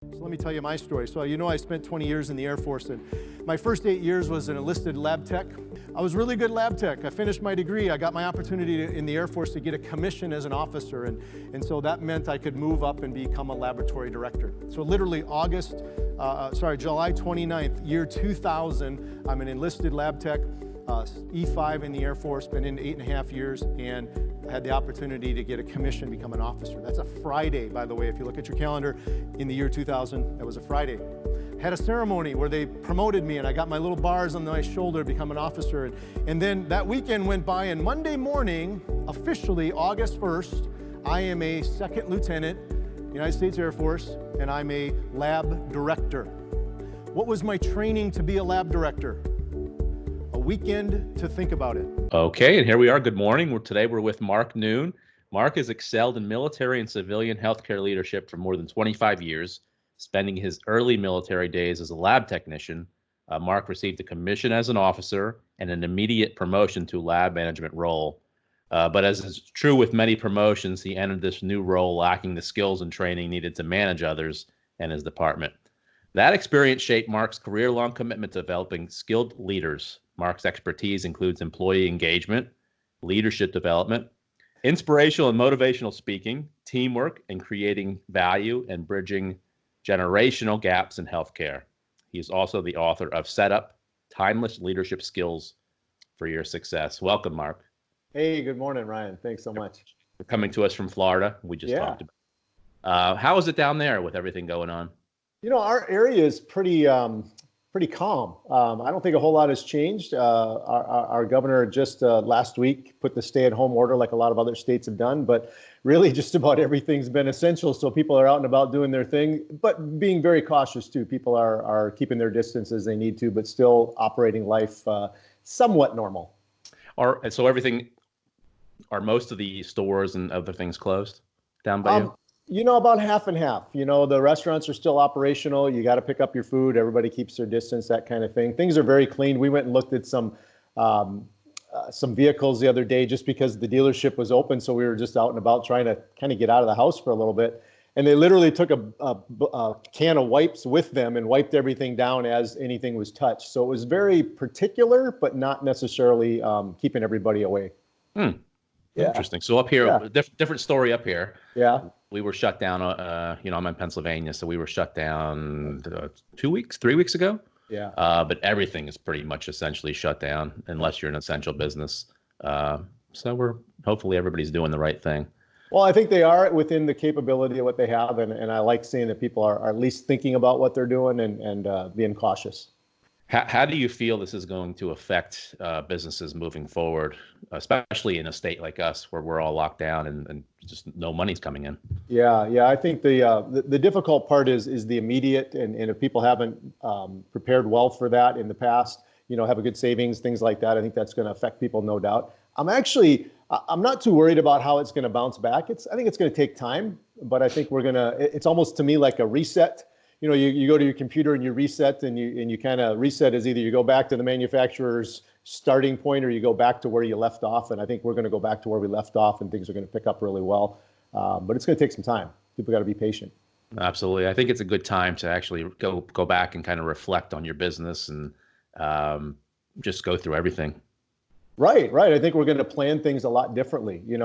So let me tell you my story. So I spent 20 years in the Air Force, and my first 8 years was an enlisted lab tech. I was really good lab tech. I finished my degree. I got my opportunity in the Air Force to get a commission as an officer, and so that meant I could move up and become a laboratory director. So literally July 29th, year 2000, I'm an enlisted lab tech, E5 in the Air Force, been in 8.5 years, and had the opportunity to get a commission, become an officer. That's a Friday, by the way. If you look at your calendar, in the year 2000, that was a Friday. Had a ceremony where they promoted me, and I got my little bars on my shoulder to become an officer. And then that weekend went by, and Monday morning, officially August 1st, I am a second lieutenant, United States Air Force, and I'm a lab director. What was my training to be a lab director? A weekend to think about it. Okay, and here we are. Good morning. Today we're with Mark Noon. Mark has excelled in military and civilian healthcare leadership for more than 25 years, spending his early military days as a lab technician. Mark received a commission as an officer and an immediate promotion to lab management role. But as is true with many promotions, he entered this new role lacking the skills and training needed to manage others and his department. That experience shaped Mark's career-long commitment to developing skilled leaders. Mark's expertise includes employee engagement, leadership development, inspirational and motivational speaking, teamwork, and creating value and bridging generational gaps in healthcare. He is also the author of Set Up, Timeless Leadership Skills for Your Success. Welcome, Mark. Hey, good morning, Ryan. Thanks so much. You're coming to us from Florida. We just talked about. How is it down there with everything going on? You know, our area is pretty calm. I don't think a whole lot has changed. Our governor just last week put the stay-at-home order like a lot of other states have done, but really just about everything's been essential. So people are out and about doing their thing, but being very cautious too. People are keeping their distance as they need to, but still operating life somewhat normal. So are most of the stores and other things closed down by you? You know, about half and half. You know, the restaurants are still operational. You got to pick up your food. Everybody keeps their distance, that kind of thing. Things are very clean. We went and looked at some vehicles the other day just because the dealership was open. So we were just out and about trying to kind of get out of the house for a little bit. And they literally took a can of wipes with them and wiped everything down as anything was touched. So it was very particular, but not necessarily keeping everybody away. Yeah. Interesting. So up here, different story up here. Yeah. We were shut down, I'm in Pennsylvania, so we were shut down 3 weeks ago. Yeah. But everything is pretty much essentially shut down unless you're an essential business. So hopefully everybody's doing the right thing. Well, I think they are within the capability of what they have. And I like seeing that people are at least thinking about what they're doing and being cautious. How do you feel this is going to affect businesses moving forward, especially in a state like us where we're all locked down and just no money's coming in? Yeah. I think the difficult part is the immediate, and if people haven't prepared well for that in the past, have a good savings, things like that, I think that's going to affect people, no doubt. I'm not too worried about how it's going to bounce back. I think it's going to take time, but I think it's almost to me like a reset. You go to your computer and you reset, and you kind of reset as either you go back to the manufacturer's starting point or you go back to where you left off. And I think we're going to go back to where we left off, and things are going to pick up really well. But it's going to take some time. People got to be patient. Absolutely. I think it's a good time to actually go back and kind of reflect on your business and just go through everything. Right. I think we're going to plan things a lot differently. I'm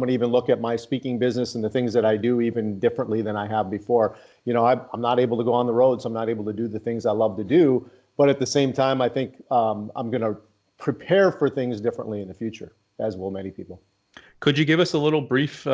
going to even look at my speaking business and the things that I do even differently than I have before. I'm not able to go on the road, so I'm not able to do the things I love to do. But at the same time, I think I'm going to prepare for things differently in the future, as will many people. Could you give us a little brief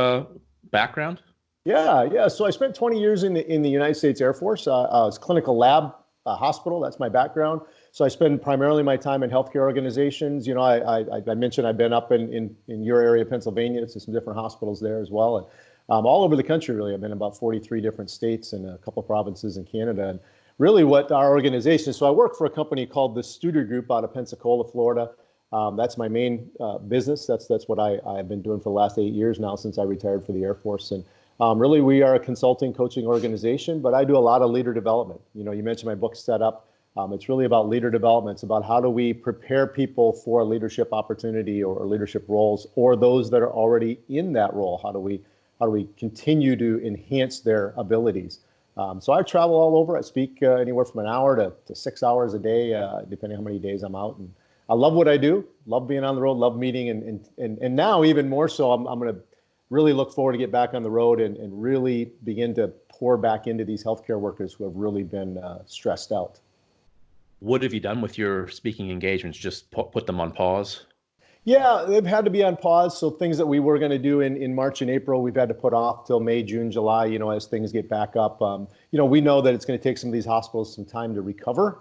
background? Yeah. So I spent 20 years in the United States Air Force. I was clinical lab hospital. That's my background. So I spend primarily my time in healthcare organizations. I mentioned I've been up in your area, Pennsylvania, to some different hospitals there as well. And all over the country, really. I've been in about 43 different states and a couple of provinces in Canada. And really what our organization, so I work for a company called the Studer Group out of Pensacola, Florida. That's my main business. That's what I've been doing for the last 8 years now since I retired for the Air Force. And really, we are a consulting coaching organization, but I do a lot of leader development. You mentioned my book Set Up. It's really about leader development. It's about how do we prepare people for a leadership opportunity or leadership roles, or those that are already in that role. How do we continue to enhance their abilities? So I travel all over. I speak anywhere from an hour to 6 hours a day, depending on how many days I'm out. And I love what I do, love being on the road, love meeting. And now even more so, I'm going to really look forward to get back on the road and really begin to pour back into these healthcare workers who have really been stressed out. What have you done with your speaking engagements? Just put them on pause? Yeah, they've had to be on pause. So things that we were going to do in March and April, we've had to put off till May, June, July, as things get back up. We know that it's going to take some of these hospitals some time to recover.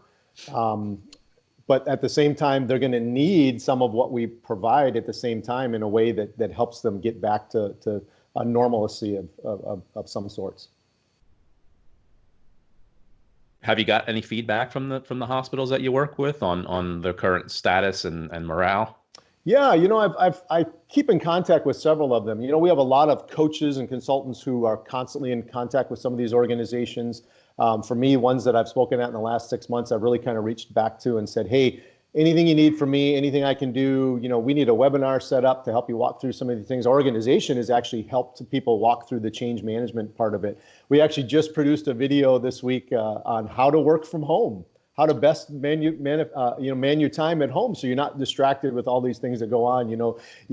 But at the same time, they're going to need some of what we provide at the same time in a way that helps them get back to a normalcy of some sorts. Have you got any feedback from the hospitals that you work with on their current status and morale? Yeah, I keep in contact with several of them. We have a lot of coaches and consultants who are constantly in contact with some of these organizations. For me, ones that I've spoken at in the last 6 months, I've really kind of reached back to and said, hey, anything you need from me, anything I can do, we need a webinar set up to help you walk through some of these things. Our organization has actually helped people walk through the change management part of it. We actually just produced a video this week on how to work from home, how to best man your time at home so you're not distracted with all these things that go on. You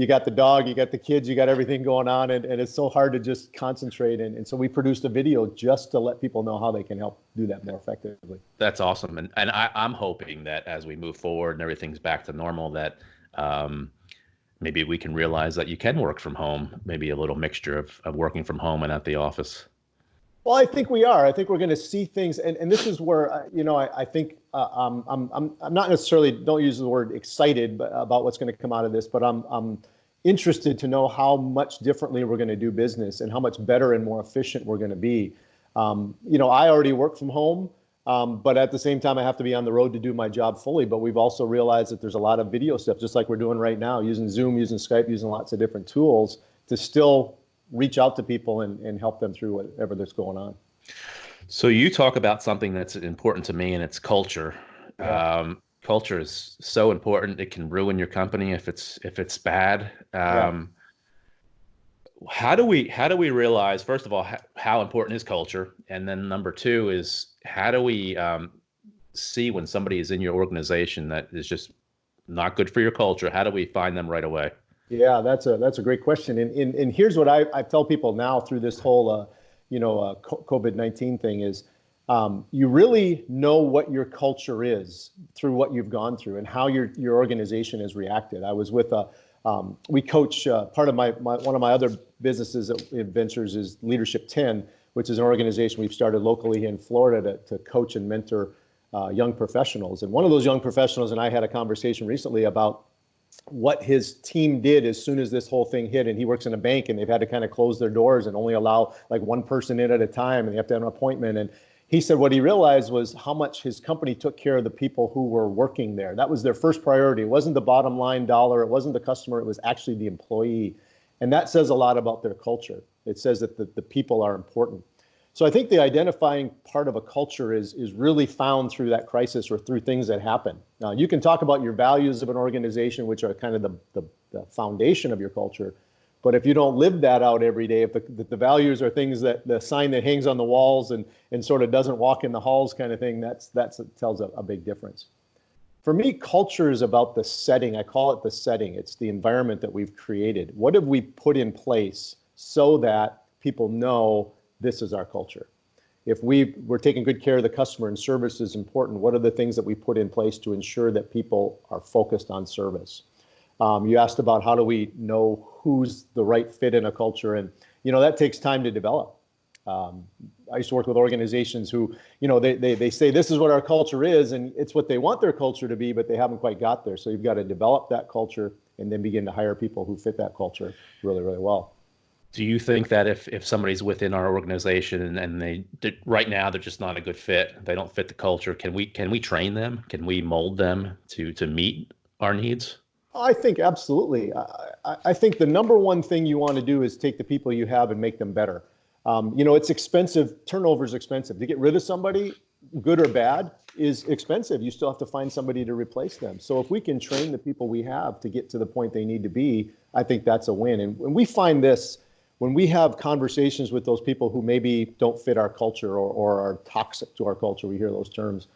got the dog, you got the kids, you got everything going on, and it's so hard to just concentrate. And so we produced a video just to let people know how they can help do that more effectively. That's awesome. And I'm hoping that as we move forward and everything's back to normal, that maybe we can realize that you can work from home, maybe a little mixture of working from home and at the office. Well, I think we are. I think we're going to see things, and this is where I think I'm not necessarily, don't use the word excited about what's going to come out of this, but I'm interested to know how much differently we're going to do business and how much better and more efficient we're going to be. I already work from home, but at the same time I have to be on the road to do my job fully. But we've also realized that there's a lot of video stuff, just like we're doing right now, using Zoom, using Skype, using lots of different tools to still reach out to people and help them through whatever that's going on. So you talk about something that's important to me, and it's culture. Yeah. Culture is so important. It can ruin your company if it's bad. How do we realize, first of all, how important is culture? And then number two is, how do we see when somebody is in your organization that is just not good for your culture? How do we find them right away? Yeah, that's a great question. And here's what I tell people now through this whole, COVID-19 thing is, you really know what your culture is through what you've gone through and how your organization has reacted. I was with we coach, part of one of my other businesses in ventures is Leadership 10, which is an organization we've started locally in Florida to coach and mentor young professionals. And one of those young professionals and I had a conversation recently about what his team did as soon as this whole thing hit. And he works in a bank, and they've had to kind of close their doors and only allow like one person in at a time, and they have to have an appointment. And he said what he realized was how much his company took care of the people who were working there. That was their first priority. It wasn't the bottom line dollar. It wasn't the customer. It was actually the employee. And that says a lot about their culture. It says that the people are important. So I think the identifying part of a culture is really found through that crisis or through things that happen. Now, you can talk about your values of an organization, which are kind of the foundation of your culture. But if you don't live that out every day, if the values are things that the sign that hangs on the walls and sort of doesn't walk in the halls kind of thing, that tells a big difference. For me, culture is about the setting. I call it the setting. It's the environment that we've created. What have we put in place so that people know this is our culture? If we're taking good care of the customer and service is important, what are the things that we put in place to ensure that people are focused on service? You asked about how do we know who's the right fit in a culture, and that takes time to develop. I used to work with organizations who, they say this is what our culture is, and it's what they want their culture to be, but they haven't quite got there. So you've got to develop that culture and then begin to hire people who fit that culture really, really well. Do you think that if somebody's within our organization and right now they're just not a good fit, they don't fit the culture, can we train them? Can we mold them to meet our needs? I think absolutely. I think the number one thing you want to do is take the people you have and make them better. It's expensive. Turnover is expensive. To get rid of somebody, good or bad, is expensive. You still have to find somebody to replace them. So if we can train the people we have to get to the point they need to be, I think that's a win. And we find this when we have conversations with those people who maybe don't fit our culture or are toxic to our culture, we hear those terms.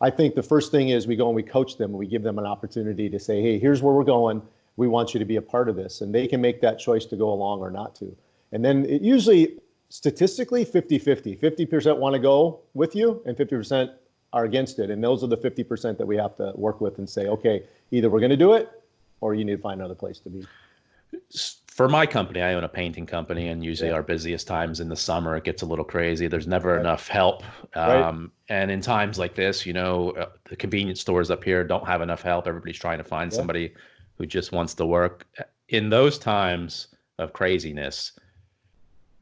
I think the first thing is we go and we coach them and we give them an opportunity to say, hey, here's where we're going. We want you to be a part of this. And they can make that choice to go along or not to. And then it usually, statistically, 50-50. 50% want to go with you and 50% are against it. And those are the 50% that we have to work with and say, okay, either we're going to do it or you need to find another place to be. For my company, I own a painting company, and usually our busiest times in the summer, it gets a little crazy. There's never enough help. And in times like this, the convenience stores up here don't have enough help. Everybody's trying to find somebody who just wants to work. In those times of craziness,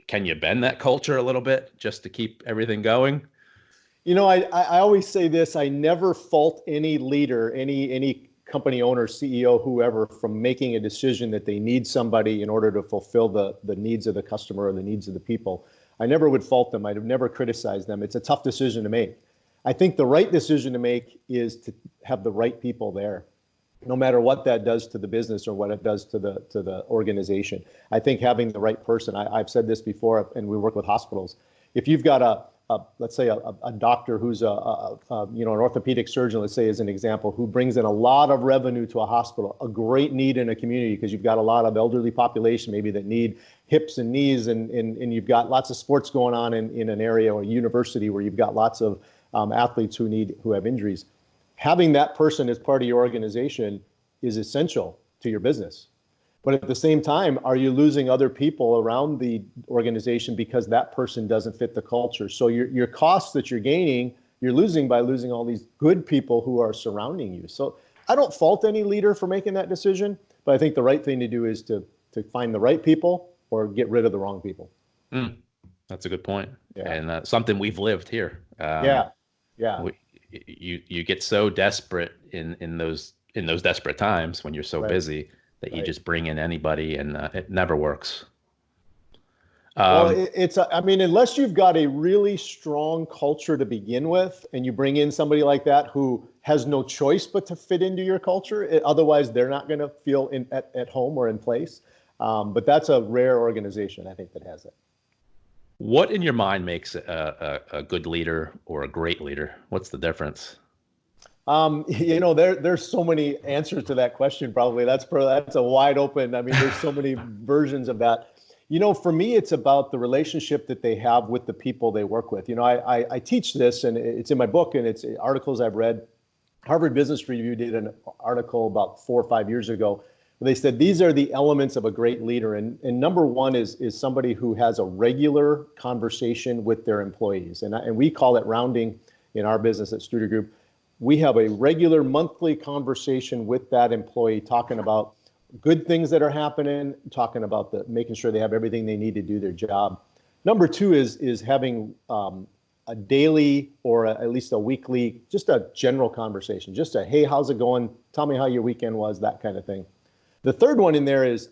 can you bend that culture a little bit just to keep everything going? I always say this, I never fault any leader, any company owner, CEO, whoever, from making a decision that they need somebody in order to fulfill the needs of the customer or the needs of the people. I never would fault them. I'd never criticize them. It's a tough decision to make. I think the right decision to make is to have the right people there, no matter what that does to the business or what it does to the organization. I think having the right person, I've said this before, and we work with hospitals. If you've got let's say a doctor who's an orthopedic surgeon, let's say as an example, who brings in a lot of revenue to a hospital, a great need in a community because you've got a lot of elderly population maybe that need hips and knees, and you've got lots of sports going on in an area or university where you've got lots of athletes who have injuries. Having that person as part of your organization is essential to your business. But at the same time, are you losing other people around the organization because that person doesn't fit the culture? So your costs that you're gaining, you're losing by losing all these good people who are surrounding you. So I don't fault any leader for making that decision, but I think the right thing to do is to find the right people or get rid of the wrong people. That's a good point. Yeah. And something we've lived here. You get so desperate in those desperate times when you're so busy that you just bring in anybody, and it never works. Unless you've got a really strong culture to begin with, and you bring in somebody like that who has no choice but to fit into your culture, otherwise they're not going to feel at home or in place. But that's a rare organization, I think, that has it. What in your mind makes a good leader or a great leader? What's the difference? There's so many answers to that question. Probably that's a wide open. There's so many versions of that. For me, it's about the relationship that they have with the people they work with. I teach this, and it's in my book, and it's articles I've read. Harvard Business Review did an article about 4 or 5 years ago. They said these are the elements of a great leader, and number one is somebody who has a regular conversation with their employees, and we call it rounding in our business at Studer Group. We have a regular monthly conversation with that employee, talking about good things that are happening, talking about making sure they have everything they need to do their job. Number two is having a daily or at least a weekly, just a general conversation, just a, hey, how's it going? Tell me how your weekend was, that kind of thing. The third one in there is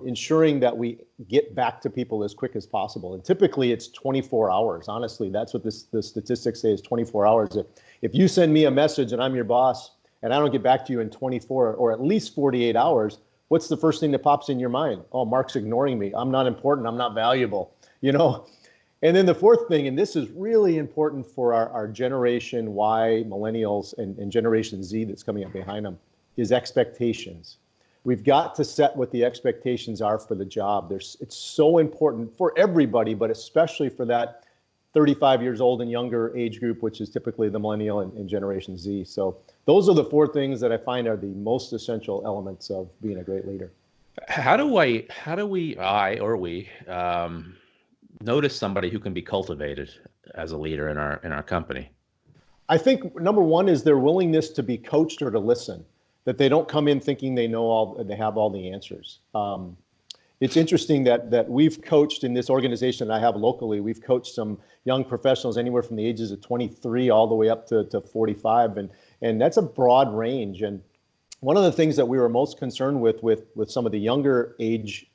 ensuring that we get back to people as quick as possible. And typically it's 24 hours. Honestly, that's what the statistics say is 24 hours. If you send me a message and I'm your boss and I don't get back to you in 24 or at least 48 hours, what's the first thing that pops in your mind? Oh, Mark's ignoring me. I'm not important. I'm not valuable, And then the fourth thing, and this is really important for our Generation Y, millennials, and Generation Z that's coming up behind them, is expectations. We've got to set what the expectations are for the job. It's so important for everybody, but especially for that 35 years old and younger age group, which is typically the millennial and Generation Z. So those are the 4 things that I find are the most essential elements of being a great leader. How do we notice somebody who can be cultivated as a leader in our company? I think number one is their willingness to be coached or to listen. That they don't come in thinking they have all the answers. It's interesting that we've coached in this organization that I have locally, we've coached some young professionals anywhere from the ages of 23 all the way up to 45, and that's a broad range. And one of the things that we were most concerned with some of the younger age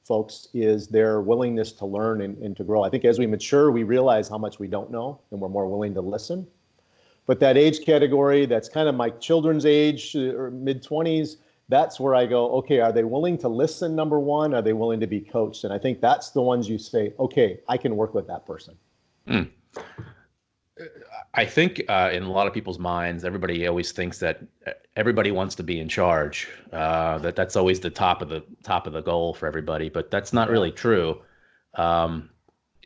folks is their willingness to learn and to grow. I think as we mature, we realize how much we don't know, and we're more willing to listen. But that age category, that's kind of my children's age or mid-20s, that's where I go, okay, are they willing to listen, number one? Are they willing to be coached? And I think that's the ones you say, okay, I can work with that person. Mm. I think in a lot of people's minds, everybody always thinks that everybody wants to be in charge. That's always the top of the goal for everybody, but that's not really true.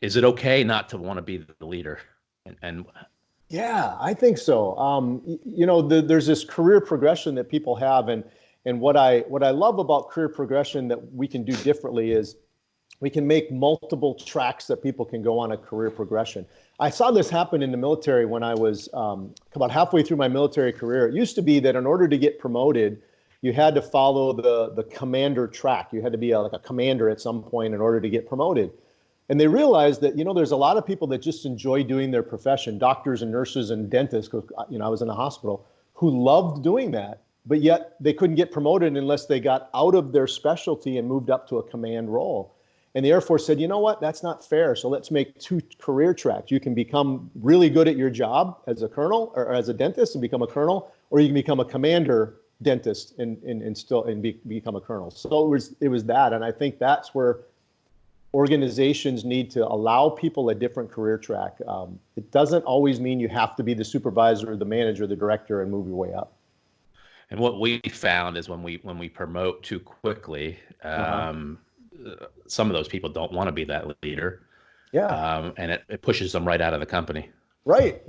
Is it okay not to want to be the leader? And Yeah, I think so. There's this career progression that people have, and what I love about career progression that we can do differently is we can make multiple tracks that people can go on a career progression. I saw this happen in the military when I was about halfway through my military career. It used to be that in order to get promoted, you had to follow the commander track. You had to be like a commander at some point in order to get promoted. And they realized that, there's a lot of people that just enjoy doing their profession, doctors and nurses and dentists, because, I was in a hospital, who loved doing that, but yet they couldn't get promoted unless they got out of their specialty and moved up to a command role. And the Air Force said, you know what, that's not fair. So let's make two career tracks. You can become really good at your job as a colonel or as a dentist and become a colonel, or you can become a commander dentist and become a colonel. So it was that. And I think that's where organizations need to allow people a different career track. It doesn't always mean you have to be the supervisor or the manager or the director and move your way up. And what we found is when we promote too quickly, some of those people don't want to be that leader. Yeah. And it pushes them right out of the company. Right.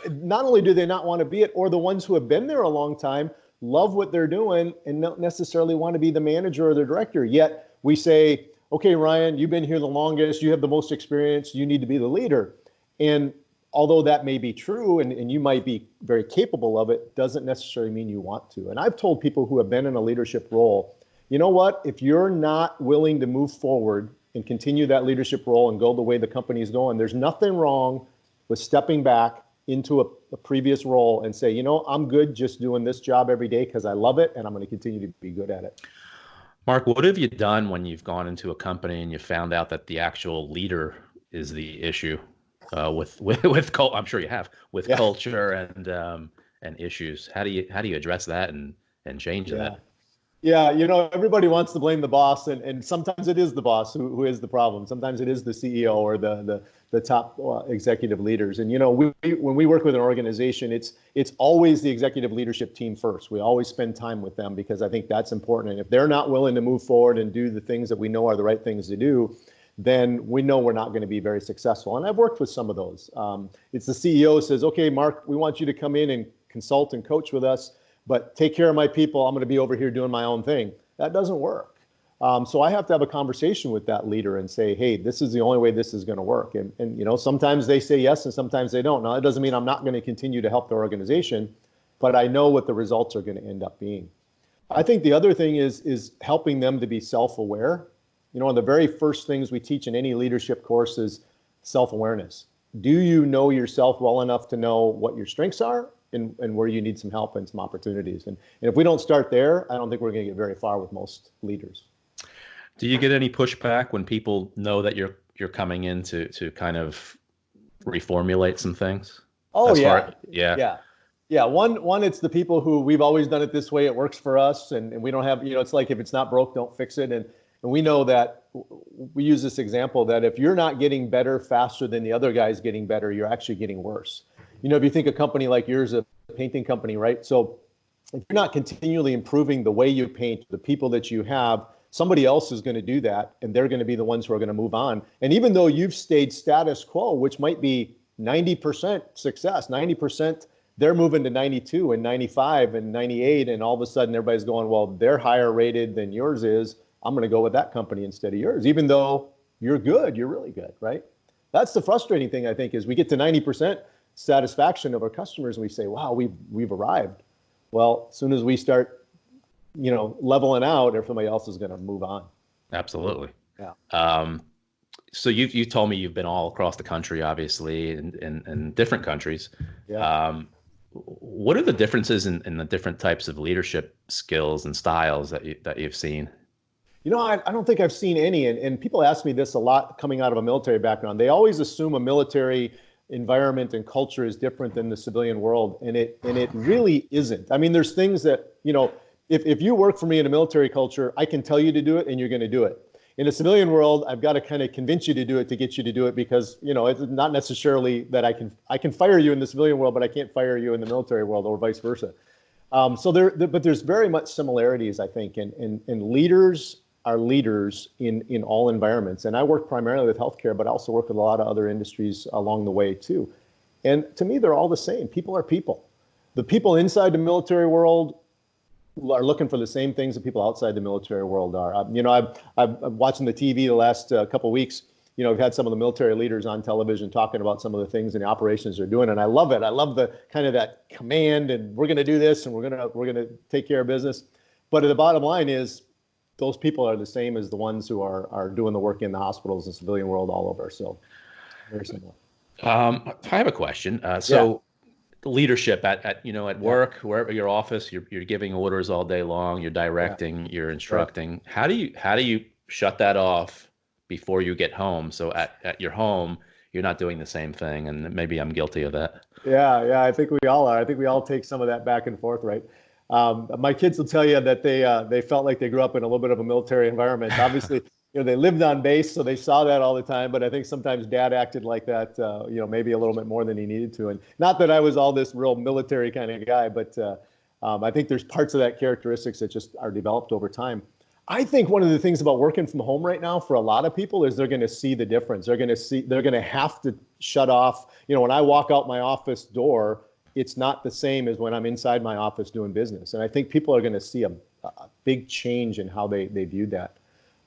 Not only do they not want to be it, or the ones who have been there a long time love what they're doing and don't necessarily want to be the manager or the director. Yet we say, okay, Ryan, you've been here the longest, you have the most experience, you need to be the leader. And although that may be true and you might be very capable of it, doesn't necessarily mean you want to. And I've told people who have been in a leadership role, you know what, if you're not willing to move forward and continue that leadership role and go the way the company is going, there's nothing wrong with stepping back into a previous role and say, I'm good just doing this job every day because I love it and I'm going to continue to be good at it. Mark, what have you done when you've gone into a company and you found out that the actual leader is the issue with I'm sure you have, with culture and issues? How do you address that and change that? Yeah, everybody wants to blame the boss, and sometimes it is the boss who is the problem. Sometimes it is the CEO or the top executive leaders. And when we work with an organization, it's always the executive leadership team first. We always spend time with them because I think that's important. And if they're not willing to move forward and do the things that we know are the right things to do, then we know we're not going to be very successful. And I've worked with some of those. It's the CEO says, okay, Mark, we want you to come in and consult and coach with us, but take care of my people. I'm going to be over here doing my own thing. That doesn't work. So I have to have a conversation with that leader and say, hey, this is the only way this is going to work. And sometimes they say yes and sometimes they don't. Now, that doesn't mean I'm not going to continue to help the organization, but I know what the results are going to end up being. I think the other thing is helping them to be self-aware. One of the very first things we teach in any leadership course is self-awareness. Do you know yourself well enough to know what your strengths are and where you need some help and some opportunities? And if we don't start there, I don't think we're going to get very far with most leaders. Do you get any pushback when people know that you're coming in to kind of reformulate some things? Oh, yeah. One, it's the people who we've always done it this way. It works for us, and we don't have. It's like if it's not broke, don't fix it. And we know that we use this example that if you're not getting better faster than the other guy's getting better, you're actually getting worse. If you think a company like yours, a painting company, right? So if you're not continually improving the way you paint, the people that you have, somebody else is going to do that, and they're going to be the ones who are going to move on. And even though you've stayed status quo, which might be 90% success, 90%, they're moving to 92 and 95 and 98, and all of a sudden everybody's going, well, they're higher rated than yours is. I'm going to go with that company instead of yours, even though you're good, you're really good, right? That's the frustrating thing, I think, is we get to 90% satisfaction of our customers and we say, wow, we've arrived. Well, as soon as we start, leveling out, everybody else is going to move on. Absolutely. Yeah. So you told me you've been all across the country, obviously, in different countries. Yeah. What are the differences in the different types of leadership skills and styles that you've seen? I don't think I've seen any. And people ask me this a lot coming out of a military background. They always assume a military environment and culture is different than the civilian world. And it really isn't. I mean, there's things that, if you work for me in a military culture, I can tell you to do it and you're going to do it. In a civilian world, I've got to kind of convince you to do it to get you to do it, because, you know, it's not necessarily that I can fire you in the civilian world, but I can't fire you in the military world, or vice versa. But there's very much similarities, I think, and leaders are leaders in all environments. And I work primarily with healthcare, but I also work with a lot of other industries along the way too. And to me, they're all the same. People are people. The people inside the military world are looking for the same things that people outside the military world are. You know, I've watching the TV the last couple of weeks. You know, we've had some of the military leaders on television talking about some of the things and the operations they're doing, and I love it. I love the kind of that command, and we're going to do this, and we're going to take care of business. But the bottom line is, those people are the same as the ones who are doing the work in the hospitals and civilian world all over. So very similar. I have a question. Leadership at work, wherever your office, you're giving orders all day long, you're directing, you're instructing. Right. How do you shut that off before you get home? So at your home, you're not doing the same thing, and maybe I'm guilty of that. Yeah, I think we all are. I think we all take some of that back and forth, right? My kids will tell you that they felt like they grew up in a little bit of a military environment. Obviously, you know, they lived on base, so they saw that all the time. But I think sometimes Dad acted like that, you know, maybe a little bit more than he needed to. And not that I was all this real military kind of guy, but I think there's parts of that characteristics that just are developed over time. I think one of the things about working from home right now for a lot of people is they're going to see the difference. They're going to have to shut off. You know, when I walk out my office door, it's not the same as when I'm inside my office doing business. And I think people are going to see a big change in how they view that.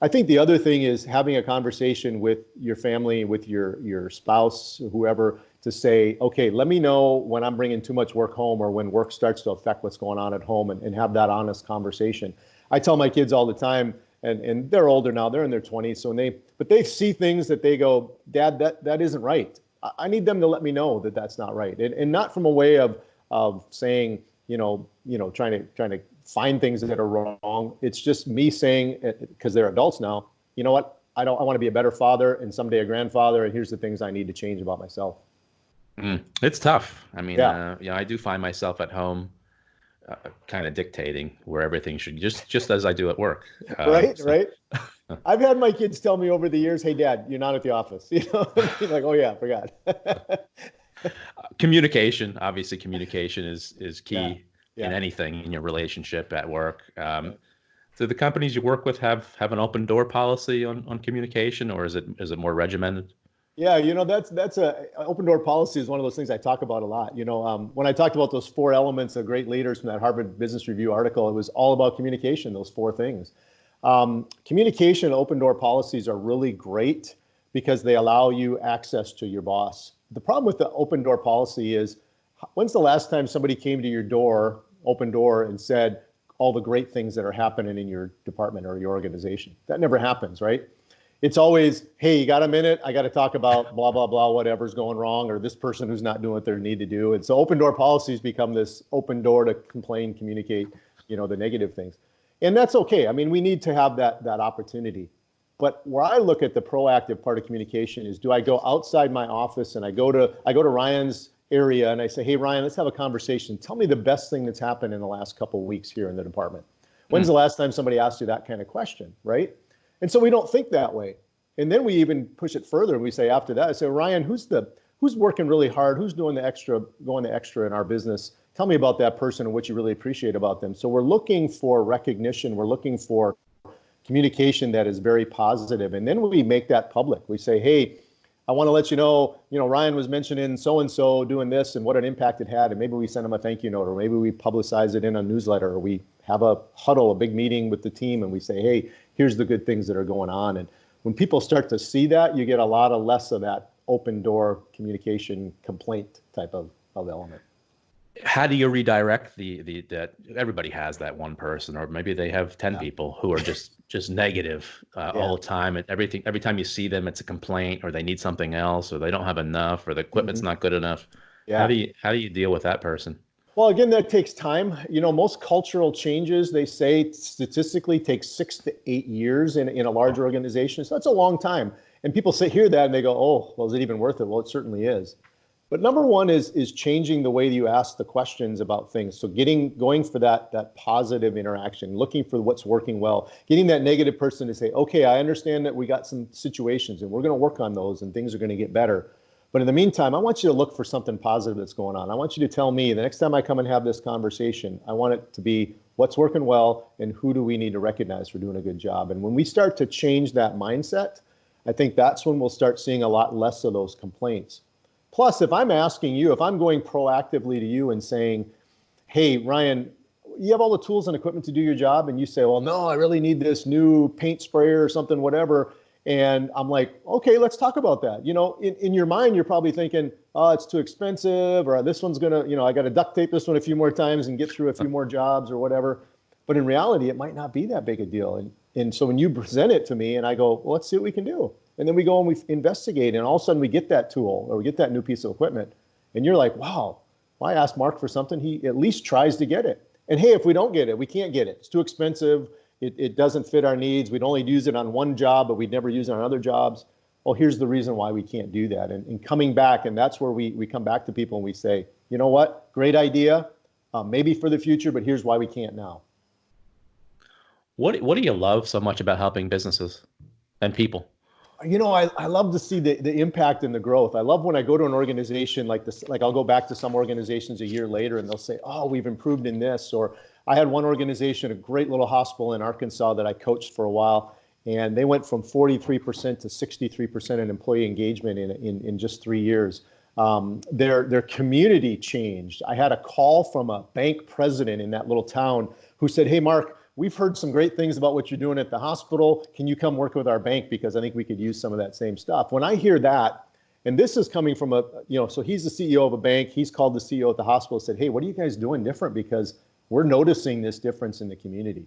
I think the other thing is having a conversation with your family, with your spouse, whoever, to say, okay, let me know when I'm bringing too much work home, or when work starts to affect what's going on at home, and have that honest conversation. I tell my kids all the time, and they're older now, they're in their 20s, so but they see things that they go, Dad, that isn't right. I need them to let me know that that's not right, and not from a way of saying, trying to find things that are wrong. It's just me saying, because they're adults now, you know what? I want to be a better father and someday a grandfather, and here's the things I need to change about myself. It's tough. I mean, I do find myself at home kind of dictating where everything should, just as I do at work. Right. I've had my kids tell me over the years, "Hey, Dad, you're not at the office." You know, like, "Oh yeah, I forgot." Communication, obviously, communication is key in anything in your relationship at work. Do the companies you work with have an open door policy on communication, or is it more regimented? Yeah, that's open door policy is one of those things I talk about a lot. When I talked about those 4 elements of great leaders from that Harvard Business Review article, it was all about communication, those 4 things. Communication and open door policies are really great because they allow you access to your boss. The problem with the open door policy is, when's the last time somebody came to your door, open door, and said all the great things that are happening in your department or your organization? That never happens, right? It's always, hey, you got a minute? I got to talk about blah, blah, blah, whatever's going wrong, or this person who's not doing what they need to do. And so open door policies become this open door to complain, communicate, the negative things. And that's okay. I mean, we need to have that opportunity. But where I look at the proactive part of communication is, do I go outside my office and I go to Ryan's area and I say, hey, Ryan, let's have a conversation. Tell me the best thing that's happened in the last couple of weeks here in the department. When's the last time somebody asked you that kind of question, right? And so we don't think that way. And then we even push it further. We say after that, I say, Ryan, who's working really hard? Who's doing the extra, going the extra in our business? Tell me about that person and what you really appreciate about them. So we're looking for recognition. We're looking for communication that is very positive. And then we make that public. We say, hey, I want to let you know, Ryan was mentioning so-and-so doing this and what an impact it had. And maybe we send them a thank you note, or maybe we publicize it in a newsletter, or we have a huddle, a big meeting with the team, and we say, hey, here's the good things that are going on. And when people start to see that, you get a lot of less of that open door communication complaint type of element. How do you redirect that everybody has that one person, or maybe they have 10 people who are just negative all the time, and every time you see them, it's a complaint, or they need something else, or they don't have enough, or the equipment's not good enough. How do you deal with that person? Well, again, that takes time. Most cultural changes, they say statistically take 6 to 8 years in a large organization. So that's a long time. And people hear that and they go, oh, well, is it even worth it? Well, it certainly is. But number one is changing the way you ask the questions about things. So going for that positive interaction, looking for what's working well, getting that negative person to say, okay, I understand that we got some situations and we're going to work on those and things are going to get better. But in the meantime, I want you to look for something positive that's going on. I want you to tell me the next time I come and have this conversation, I want it to be what's working well and who do we need to recognize for doing a good job. And when we start to change that mindset, I think that's when we'll start seeing a lot less of those complaints. Plus, if I'm asking you, if I'm going proactively to you and saying, hey, Ryan, you have all the tools and equipment to do your job, and you say, well, no, I really need this new paint sprayer or something, whatever. And I'm like, okay, let's talk about that. You know, in your mind, you're probably thinking, oh, it's too expensive, or this one's gonna, you know, I got to duct tape this one a few more times and get through a few more jobs or whatever. But in reality, it might not be that big a deal. And so when you present it to me and I go, well, let's see what we can do. And then we go and we investigate, and all of a sudden we get that tool or we get that new piece of equipment. And you're like, wow, well, I asked Mark for something. He at least tries to get it. And hey, if we don't get it, we can't get it. It's too expensive. It doesn't fit our needs. We'd only use it on one job, but we'd never use it on other jobs. Well, here's the reason why we can't do that. And coming back, and that's where we come back to people and we say, you know what, great idea, maybe for the future, but here's why we can't now. What do you love so much about helping businesses and people? You know, I love to see the impact and the growth. I love when I go to an organization like this, like I'll go back to some organizations a year later and they'll say, oh, we've improved in this. Or I had one organization, a great little hospital in Arkansas that I coached for a while, and they went from 43% to 63% in employee engagement in just 3 years. Their community changed. I had a call from a bank president in that little town who said, hey, Mark, we've heard some great things about what you're doing at the hospital. Can you come work with our bank? Because I think we could use some of that same stuff. When I hear that, and this is coming from so he's the CEO of a bank. He's called the CEO at the hospital and said, hey, what are you guys doing different? Because we're noticing this difference in the community.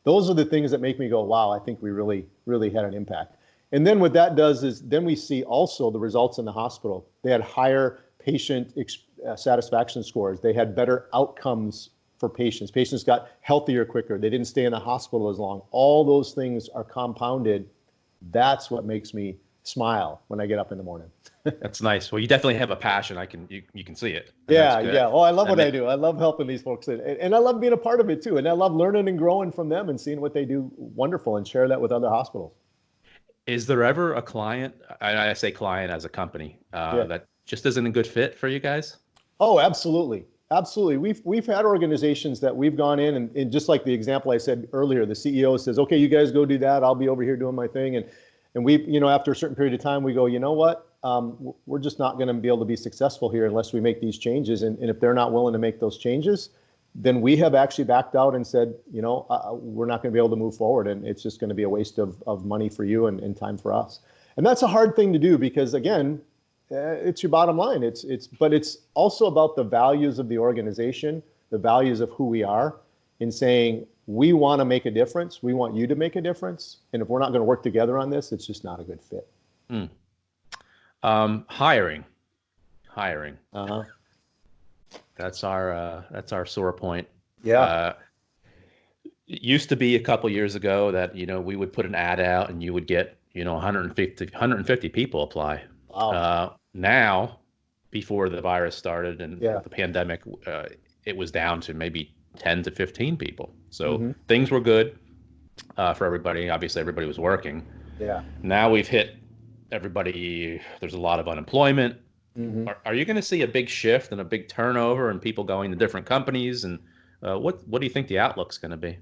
Those are the things that make me go, wow, I think we really, really had an impact. And then what that does is then we see also the results in the hospital. They had higher patient satisfaction scores. They had better outcomes for patients. Patients got healthier quicker. They didn't stay in the hospital as long. All those things are compounded. That's what makes me smile when I get up in the morning. That's nice. Well, you definitely have a passion. You can see it. Yeah. Oh, I love what I do. I love helping these folks, and I love being a part of it too. And I love learning and growing from them and seeing what they do wonderful and share that with other hospitals. Is there ever a client, I say client as a company, that just isn't a good fit for you guys? Oh, absolutely. Absolutely. We've had organizations that we've gone in and just like the example I said earlier, the CEO says, okay, you guys go do that. I'll be over here doing my thing. And we, after a certain period of time, we go, you know what? We're just not going to be able to be successful here unless we make these changes. And if they're not willing to make those changes, then we have actually backed out and said, we're not going to be able to move forward. And it's just going to be a waste of money for you and time for us. And that's a hard thing to do because, again, it's your bottom line. But it's also about the values of the organization, the values of who we are, in saying we want to make a difference. We want you to make a difference. And if we're not going to work together on this, it's just not a good fit. Hiring. Uh-huh. That's our sore point. Yeah. It used to be a couple years ago that, we would put an ad out and you would get, 150 people apply. Wow. Now, before the virus started and the pandemic, it was down to maybe 10 to 15 people. So things were good for everybody. Obviously, everybody was working. Yeah. Now we've hit everybody. There's a lot of unemployment. Are you going to see a big shift and a big turnover and people going to different companies? And what do you think the outlook's going to be?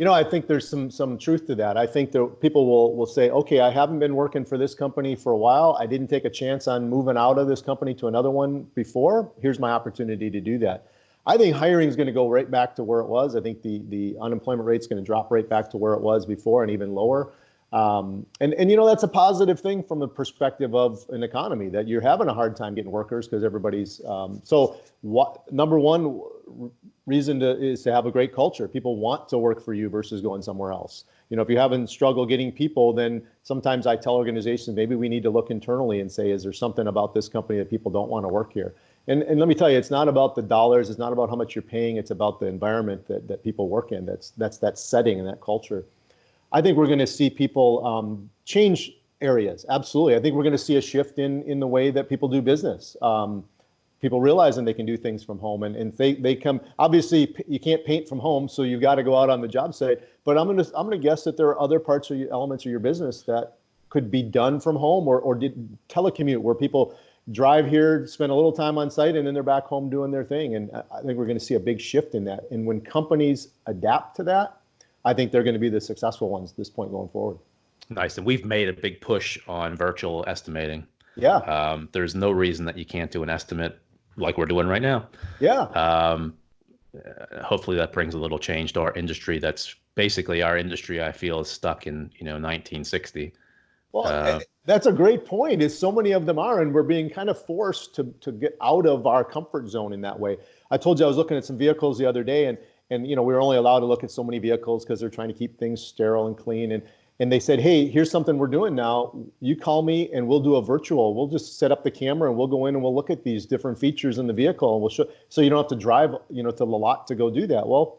I think there's some truth to that. I think that people will say, okay, I haven't been working for this company for a while. I didn't take a chance on moving out of this company to another one before. Here's my opportunity to do that. I think hiring is going to go right back to where it was. I think the unemployment rate is going to drop right back to where it was before and even lower. And that's a positive thing from the perspective of an economy, that you're having a hard time getting workers because everybody's number one reason is to have a great culture. People want to work for you versus going somewhere else. If you haven't struggled getting people, then sometimes I tell organizations, maybe we need to look internally and say, is there something about this company that people don't want to work here? And let me tell you, it's not about the dollars. It's not about how much you're paying. It's about the environment that people work in. That's that setting and that culture. I think we're going to see people change areas. Absolutely. I think we're going to see a shift in the way that people do business. people realizing they can do things from home, and they come, obviously you can't paint from home, so you've got to go out on the job site, but I'm gonna guess that there are other parts of elements of your business that could be done from home, or did telecommute, where people drive here, spend a little time on site, and then they're back home doing their thing. And I think we're going to see a big shift in that, and when companies adapt to that, I think they're going to be the successful ones at this point going forward. Nice. And we've made a big push on virtual estimating. Yeah. There's no reason that you can't do an estimate like we're doing right now. Yeah. Hopefully that brings a little change to our industry. That's basically our industry, I feel, is stuck in 1960. Well, that's a great point. Is so many of them are, and we're being kind of forced to get out of our comfort zone in that way. I told you I was looking at some vehicles the other day, and we were only allowed to look at so many vehicles because they're trying to keep things sterile and clean. And they said, hey, here's something we're doing now. You call me and we'll do a virtual. We'll just set up the camera and we'll go in and we'll look at these different features in the vehicle, and we'll show, so you don't have to drive, to the lot to go do that. Well,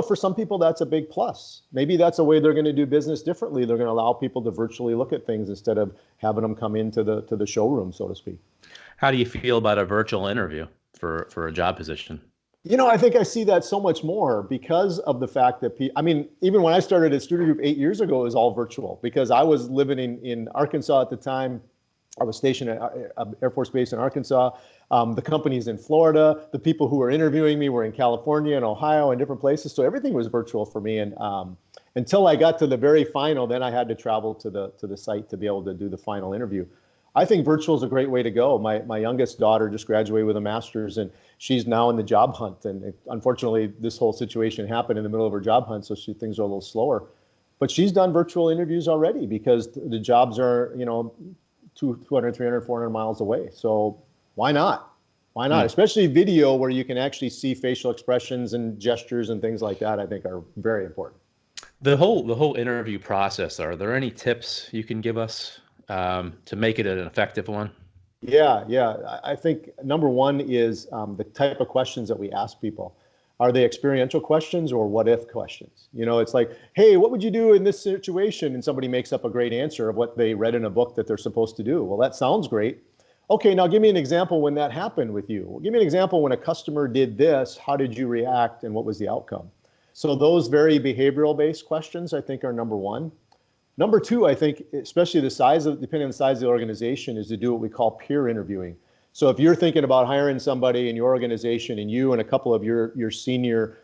for some people, that's a big plus. Maybe that's a way they're going to do business differently. They're going to allow people to virtually look at things instead of having them come into the showroom, so to speak. How do you feel about a virtual interview for a job position? I think I see that so much more because of the fact that even when I started at Studio Group 8 years ago, it was all virtual because I was living in Arkansas at the time. I was stationed at Air Force Base in Arkansas. The company's in Florida. The people who were interviewing me were in California and Ohio and different places. So everything was virtual for me. And until I got to the very final, then I had to travel to the site to be able to do the final interview. I think virtual is a great way to go. My youngest daughter just graduated with a master's, and she's now in the job hunt. And unfortunately, this whole situation happened in the middle of her job hunt, so things are a little slower. But she's done virtual interviews already because the jobs are, 200, 300, 400 miles away. So why not? Why not? Especially video where you can actually see facial expressions and gestures and things like that, I think are very important. The whole interview process, are there any tips you can give us to make it an effective one? Yeah. I think number one is the type of questions that we ask people. Are they experiential questions or what if questions? It's like, hey, what would you do in this situation? And somebody makes up a great answer of what they read in a book that they're supposed to do. Well, that sounds great. Okay, now give me an example when that happened with you. Well, give me an example when a customer did this. How did you react and what was the outcome? So those very behavioral-based questions, I think, are number one. Number two, I think, especially depending on the size of the organization, is to do what we call peer interviewing. So if you're thinking about hiring somebody in your organization and you and a couple of your senior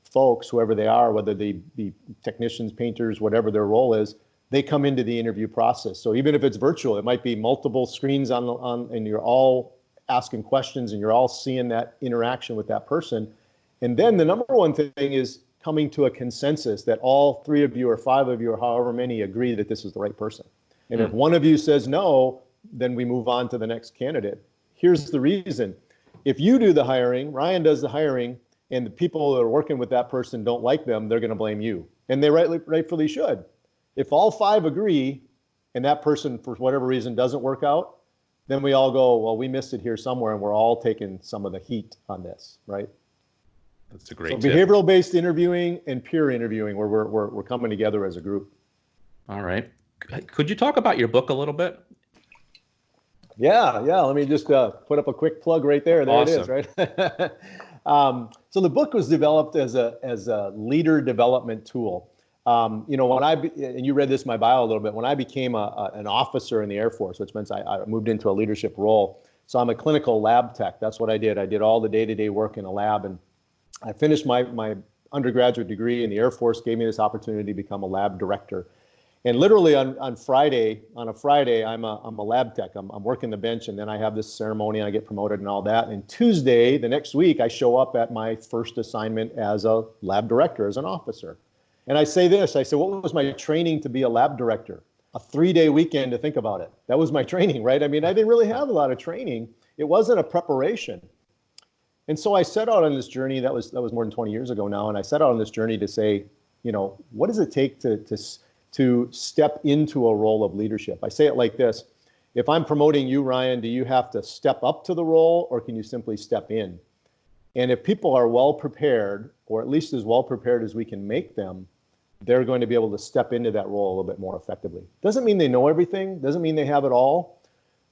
folks, whoever they are, whether they be technicians, painters, whatever their role is, they come into the interview process. So even if it's virtual, it might be multiple screens on and you're all asking questions and you're all seeing that interaction with that person. And then the number one thing is coming to a consensus that all three of you or five of you or however many agree that this is the right person. And if one of you says no, then we move on to the next candidate. Here's the reason. If you do the hiring, Ryan does the hiring, and the people that are working with that person don't like them, they're going to blame you. And they rightfully should. If all five agree and that person, for whatever reason, doesn't work out, then we all go, well, we missed it here somewhere, and we're all taking some of the heat on this, right? That's a great tip. Behavioral-based interviewing and peer interviewing, where we're coming together as a group. All right. Could you talk about your book a little bit? Yeah. Let me just put up a quick plug right there. There Awesome. It is, right? So the book was developed as a leader development tool. And you read this in my bio a little bit, when I became an officer in the Air Force, which meant I moved into a leadership role. So I'm a clinical lab tech. That's what I did. I did all the day-to-day work in a lab, and I finished my undergraduate degree in the Air Force, gave me this opportunity to become a lab director. And literally on a Friday, I'm a lab tech. I'm working the bench, and then I have this ceremony, and I get promoted and all that. And Tuesday, the next week, I show up at my first assignment as a lab director, as an officer. And I say, what was my training to be a lab director? A 3-day weekend to think about it. That was my training, right? I mean, I didn't really have a lot of training. It wasn't a preparation. And so I set out on this journey, that was more than 20 years ago now, and I set out on this journey to say, what does it take to step into a role of leadership? I say it like this: if I'm promoting you, Ryan, do you have to step up to the role, or can you simply step in? And if people are well prepared, or at least as well prepared as we can make them, they're going to be able to step into that role a little bit more effectively. Doesn't mean they know everything, doesn't mean they have it all,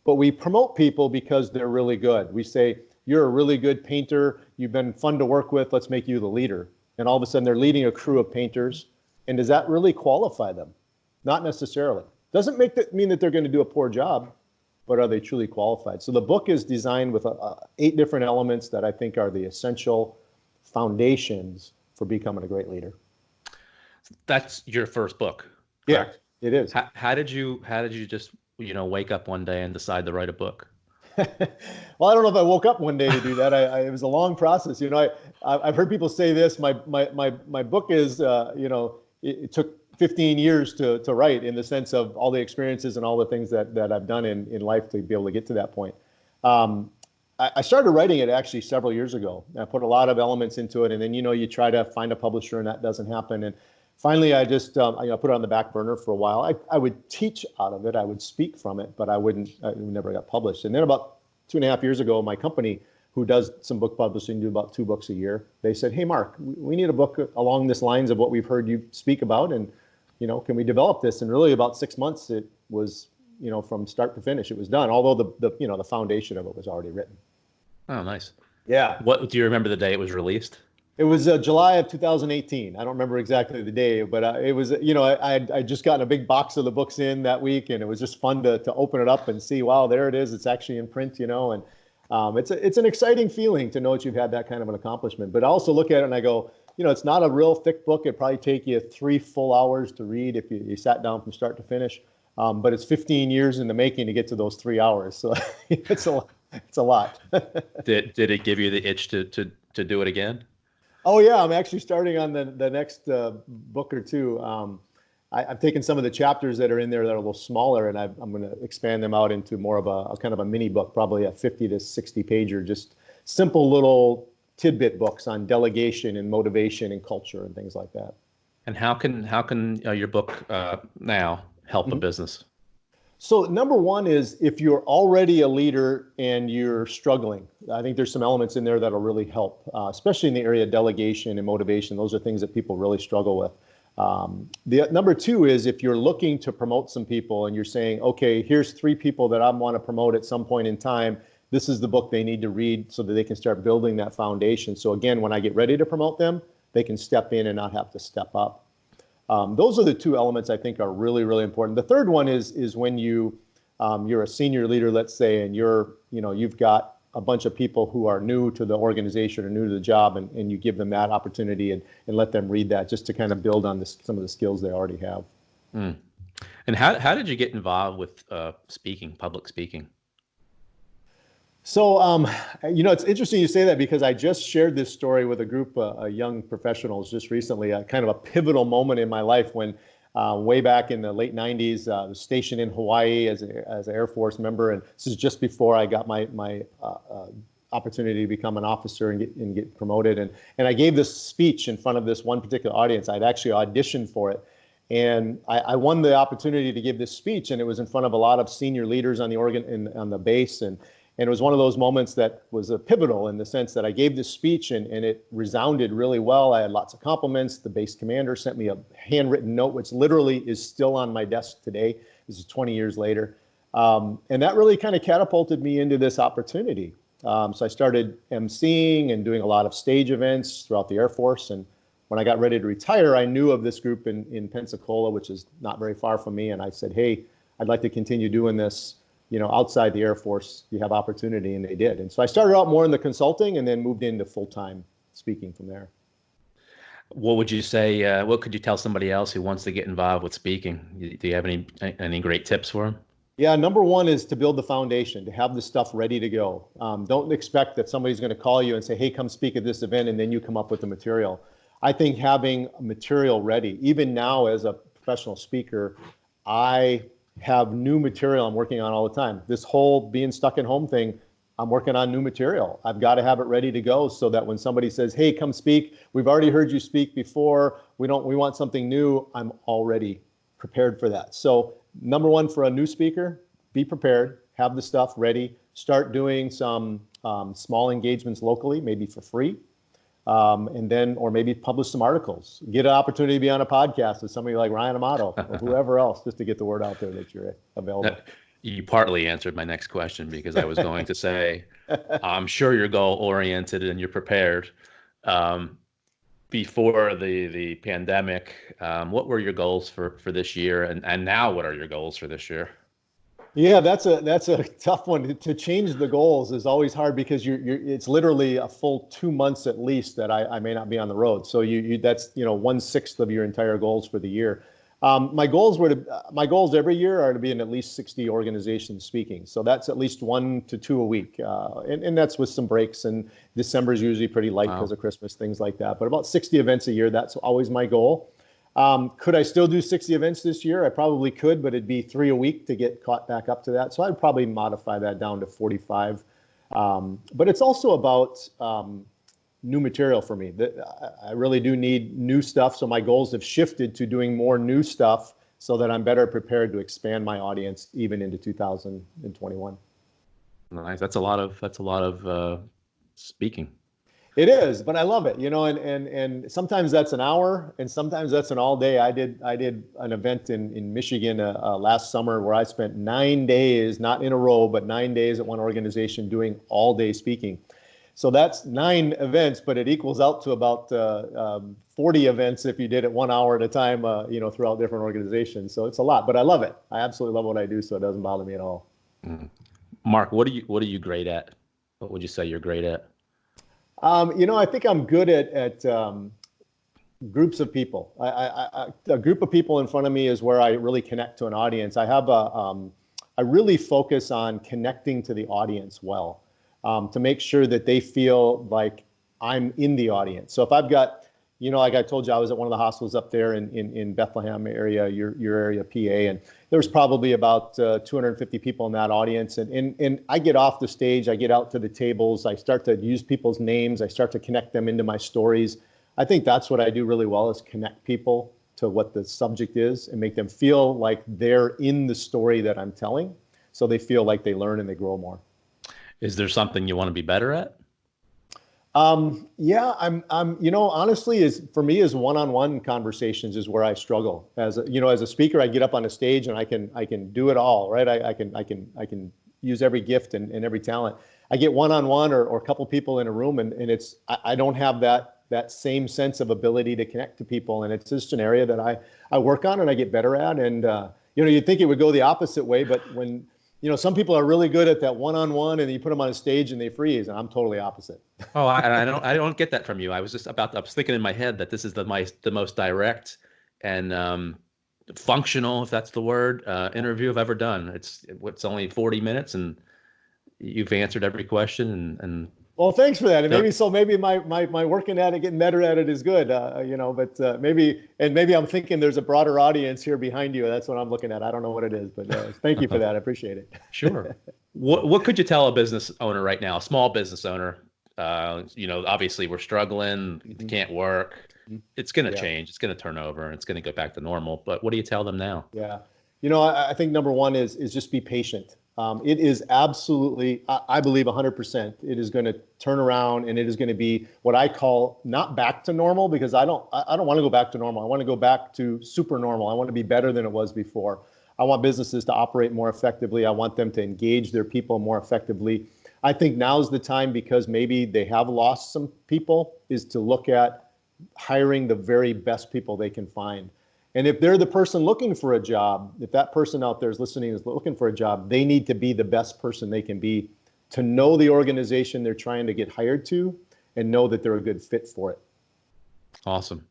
but we promote people because they're really good. We say, you're a really good painter. You've been fun to work with. Let's make you the leader. And all of a sudden they're leading a crew of painters. And does that really qualify them? Not necessarily. Doesn't make that mean that they're going to do a poor job, but are they truly qualified? So the book is designed with 8 different elements that I think are the essential foundations for becoming a great leader. That's your first book, correct? Yeah, it is. How did you just, wake up one day and decide to write a book? Well, I don't know if I woke up one day to do that. It was a long process. I've heard people say this. My book is, it took 15 years to write, in the sense of all the experiences and all the things that I've done in life to be able to get to that point. I started writing it actually several years ago. I put a lot of elements into it, and then you try to find a publisher, and that doesn't happen. And finally, I just put it on the back burner for a while. I would teach out of it, I would speak from it, but it never got published. And then about 2.5 years ago, my company, who does some book publishing, do about 2 books a year, they said, "Hey, Mark, we need a book along this lines of what we've heard you speak about, and can we develop this?" And really, about 6 months, it was, from start to finish, it was done. Although the foundation of it was already written. Oh, nice. Yeah. What do you remember the day it was released? It was July of 2018. I don't remember exactly the day, but it was, I just gotten a big box of the books in that week, and it was just fun to open it up and see, wow, there it is. It's actually in print, and it's an exciting feeling to know that you've had that kind of an accomplishment. But I also look at it and I go, it's not a real thick book. It'd probably take you 3 full hours to read if you sat down from start to finish. But it's 15 years in the making to get to those 3 hours. So it's a lot. Did it give you the itch to do it again? Oh yeah, I'm actually starting on the next book or two. I've taken some of the chapters that are in there that are a little smaller, and I'm going to expand them out into more of a kind of a mini book, probably a 50 to 60 pager, just simple little tidbit books on delegation and motivation and culture and things like that. And how can your book now help a business? So number one is, if you're already a leader and you're struggling, I think there's some elements in there that'll really help, especially in the area of delegation and motivation. Those are things that people really struggle with. The number two is, if you're looking to promote some people and you're saying, okay, here's 3 people that I want to promote at some point in time. This is the book they need to read so that they can start building that foundation. So again, when I get ready to promote them, they can step in and not have to step up. Those are the 2 elements I think are really, really important. The third one is when you're a senior leader, let's say, and you've got a bunch of people who are new to the organization or new to the job, and you give them that opportunity and let them read that, just to kind of build on some of the skills they already have. Mm. And how did you get involved with public speaking? So, it's interesting you say that, because I just shared this story with a group of young professionals just recently, kind of a pivotal moment in my life when way back in the late 90s, I was stationed in Hawaii as an Air Force member. And this is just before I got my opportunity to become an officer and get promoted. And I gave this speech in front of this one particular audience. I'd actually auditioned for it. And I won the opportunity to give this speech, and it was in front of a lot of senior leaders on the base. And it was one of those moments that was pivotal, in the sense that I gave this speech and it resounded really well. I had lots of compliments. The base commander sent me a handwritten note, which literally is still on my desk today. This is 20 years later. And that really kind of catapulted me into this opportunity. So I started emceeing and doing a lot of stage events throughout the Air Force. And when I got ready to retire, I knew of this group in Pensacola, which is not very far from me. And I said, hey, I'd like to continue doing this. Outside the Air Force, you have opportunity, and they did. And so I started out more in the consulting, and then moved into full-time speaking from there. What would you say, what could you tell somebody else who wants to get involved with speaking? Do you have any great tips for them? Yeah, number one is to build the foundation, to have the stuff ready to go. Don't expect that somebody's going to call you and say, hey, come speak at this event, and then you come up with the material. I think having material ready, even now as a professional speaker, I have new material I'm working on all the time. This whole being stuck at home thing, I'm working on new material. I've got to have it ready to go, so that when somebody says, hey, come speak, we've already heard you speak before, we want something new, I'm already prepared for that. So number one, for a new speaker, be prepared, have the stuff ready, start doing some small engagements locally, maybe for free. And then, or maybe publish some articles, get an opportunity to be on a podcast with somebody like Ryan Amato or whoever else, just to get the word out there that you're available. You partly answered my next question, because I was going to say, I'm sure you're goal oriented and you're prepared. Before the pandemic, what were your goals for this year, and now what are your goals for this year? Yeah, that's a tough one. To change the goals is always hard, because it's literally a full 2 months at least that I may not be on the road. So that's 1/6 of your entire goals for the year. My goals every year are to be in at least 60 organizations speaking. So that's at least 1 to 2 a week, and that's with some breaks. And December is usually pretty light because Wow. of Christmas, things like that. But about 60 events a year. That's always my goal. Could I still do 60 events this year? I probably could, but it'd be 3 a week to get caught back up to that. So I'd probably modify that down to 45. But it's also about new material for me. I really do need new stuff. So my goals have shifted to doing more new stuff so that I'm better prepared to expand my audience even into 2021. Nice. That's a lot of speaking. It is, but I love it, and sometimes that's an hour and sometimes that's an all day. I did an event in Michigan last summer where I spent 9 days, not in a row, but 9 days at one organization doing all day speaking. So that's 9 events, but it equals out to about 40 events if you did it 1 hour at a time, throughout different organizations. So it's a lot, but I love it. I absolutely love what I do, so it doesn't bother me at all. Mm. Mark, what are you great at? What would you say you're great at? I think I'm good at groups of people. A group of people in front of me is where I really connect to an audience. I really focus on connecting to the audience well, to make sure that they feel like I'm in the audience. So if I've got, like I told you, I was at one of the hospitals up there in Bethlehem area, your area, PA, and there was probably about 250 people in that audience. And I get off the stage, I get out to the tables, I start to use people's names, I start to connect them into my stories. I think that's what I do really well, is connect people to what the subject is and make them feel like they're in the story that I'm telling, so they feel like they learn and they grow more. Is there something you want to be better at? Yeah, honestly, for me, is one-on-one conversations is where I struggle. As a speaker, I get up on a stage and I can do it all, right? I can use every gift and every talent. I get one-on-one or a couple people in a room, and I don't have that same sense of ability to connect to people. And it's just an area that I work on and I get better at. And, you'd think it would go the opposite way, but when, some people are really good at that one-on-one and you put them on a stage and they freeze, and I'm totally opposite. Oh, I don't get that from you. I was thinking in my head that this is the most direct and functional, if that's the word, interview I've ever done. It's only 40 minutes and you've answered every question and Well, thanks for that. And maybe my working at it, getting better at it is good, but maybe I'm thinking there's a broader audience here behind you. That's what I'm looking at. I don't know what it is, but thank you for that. I appreciate it. Sure. What could you tell a business owner right now, a small business owner? Obviously we're struggling, Mm-hmm. can't work. It's going to Yeah. change. It's going to turn over and it's going to go back to normal. But what do you tell them now? Yeah. I think number one is just be patient. It is absolutely, I believe 100%, it is going to turn around and it is going to be what I call not back to normal, because I don't want to go back to normal. I want to go back to super normal. I want to be better than it was before. I want businesses to operate more effectively. I want them to engage their people more effectively. I think now's the time, because maybe they have lost some people, is to look at hiring the very best people they can find. And if they're the person looking for a job, if that person out there is listening is looking for a job, they need to be the best person they can be, to know the organization they're trying to get hired to and know that they're a good fit for it. Awesome.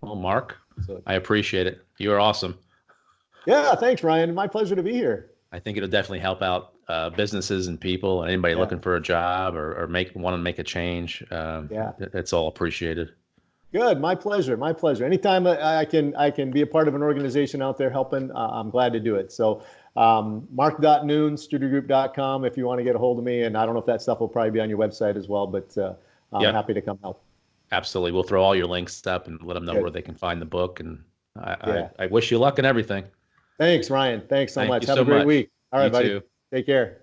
Well, Mark, So, I appreciate it. You are awesome. yeah, thanks, Ryan. My pleasure to be here. I think it'll definitely help out businesses and people, and anybody looking for a job or want to make a change. Yeah. It's all appreciated. Good. My pleasure. My pleasure. Anytime I can be a part of an organization out there helping, I'm glad to do it. So mark.noon, studiogroup.com if you want to get a hold of me. And I don't know if that stuff will probably be on your website as well, but I'm happy to come help. Absolutely. We'll throw all your links up and let them know where they can find the book. And I wish you luck and everything. Thanks, Ryan. Thanks so much. You Have so a great much. week. All right, You buddy. too. Take care.